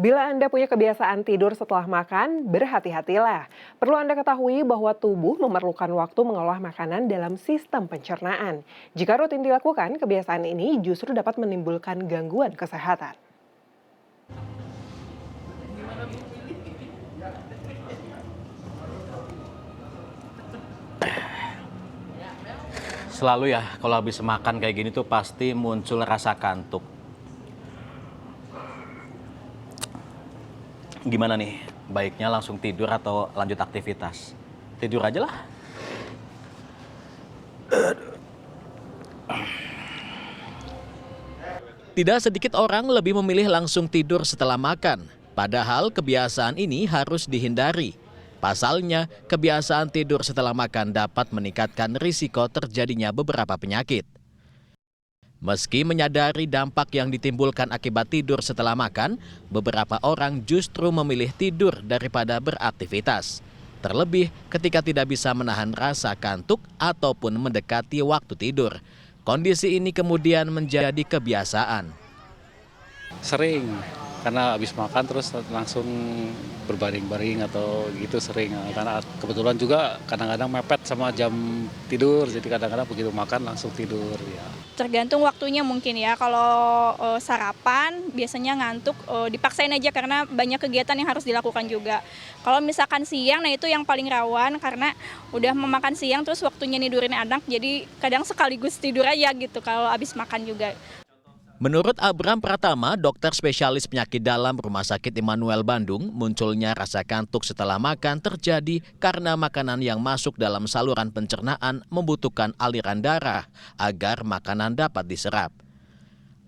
Bila Anda punya kebiasaan tidur setelah makan, berhati-hatilah. Perlu Anda ketahui bahwa tubuh memerlukan waktu mengolah makanan dalam sistem pencernaan. Jika rutin dilakukan, kebiasaan ini justru dapat menimbulkan gangguan kesehatan. Selalu ya, kalau habis makan kayak gini tuh pasti muncul rasa kantuk. Gimana nih? Baiknya langsung tidur atau lanjut aktivitas? Tidur aja lah. Tidak sedikit orang lebih memilih langsung tidur setelah makan. Padahal kebiasaan ini harus dihindari. Pasalnya, kebiasaan tidur setelah makan dapat meningkatkan risiko terjadinya beberapa penyakit. Meski menyadari dampak yang ditimbulkan akibat tidur setelah makan, beberapa orang justru memilih tidur daripada beraktivitas. Terlebih ketika tidak bisa menahan rasa kantuk ataupun mendekati waktu tidur. Kondisi ini kemudian menjadi kebiasaan. Sering, karena habis makan terus langsung berbaring-baring atau gitu sering. Karena kebetulan juga kadang-kadang mepet sama jam tidur, jadi kadang-kadang begitu makan langsung tidur. Ya. Tergantung waktunya mungkin ya, kalau sarapan biasanya ngantuk, dipaksain aja karena banyak kegiatan yang harus dilakukan juga. Kalau misalkan siang, nah itu yang paling rawan karena udah memakan siang terus waktunya nidurin anak, jadi kadang sekaligus tidur aja gitu kalau habis makan juga. Menurut Abram Pratama, dokter spesialis penyakit dalam Rumah Sakit Immanuel Bandung, munculnya rasa kantuk setelah makan terjadi karena makanan yang masuk dalam saluran pencernaan membutuhkan aliran darah agar makanan dapat diserap.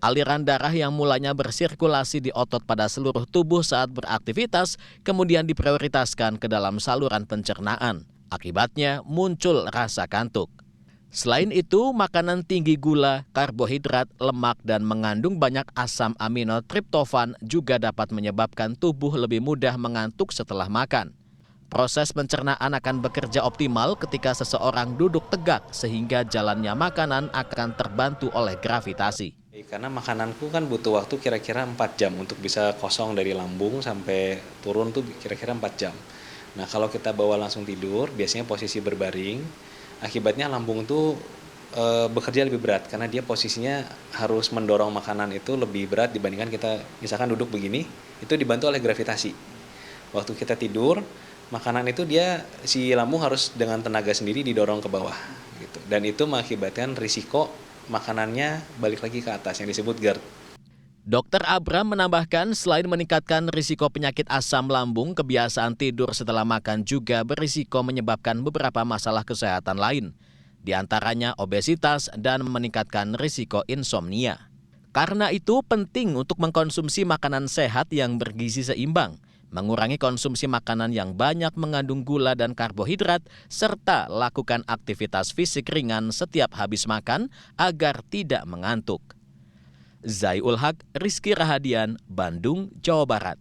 Aliran darah yang mulanya bersirkulasi di otot pada seluruh tubuh saat beraktivitas kemudian diprioritaskan ke dalam saluran pencernaan. Akibatnya muncul rasa kantuk. Selain itu, makanan tinggi gula, karbohidrat, lemak, dan mengandung banyak asam amino triptofan juga dapat menyebabkan tubuh lebih mudah mengantuk setelah makan. Proses pencernaan akan bekerja optimal ketika seseorang duduk tegak sehingga jalannya makanan akan terbantu oleh gravitasi. Karena makananku kan butuh waktu kira-kira 4 jam untuk bisa kosong dari lambung sampai turun tuh kira-kira 4 jam. Nah kalau kita bawa langsung tidur, biasanya posisi berbaring, akibatnya lambung tuh bekerja lebih berat karena dia posisinya harus mendorong makanan itu lebih berat dibandingkan kita misalkan duduk begini, itu dibantu oleh gravitasi. Waktu kita tidur, makanan itu si lambung harus dengan tenaga sendiri didorong ke bawah gitu. Dan itu mengakibatkan risiko makanannya balik lagi ke atas yang disebut GERD. Dokter Abram menambahkan selain meningkatkan risiko penyakit asam lambung, kebiasaan tidur setelah makan juga berisiko menyebabkan beberapa masalah kesehatan lain, di antaranya obesitas dan meningkatkan risiko insomnia. Karena itu penting untuk mengkonsumsi makanan sehat yang bergizi seimbang, mengurangi konsumsi makanan yang banyak mengandung gula dan karbohidrat, serta lakukan aktivitas fisik ringan setiap habis makan agar tidak mengantuk. Zai Ul Haq, Rizky Rahadian, Bandung, Jawa Barat.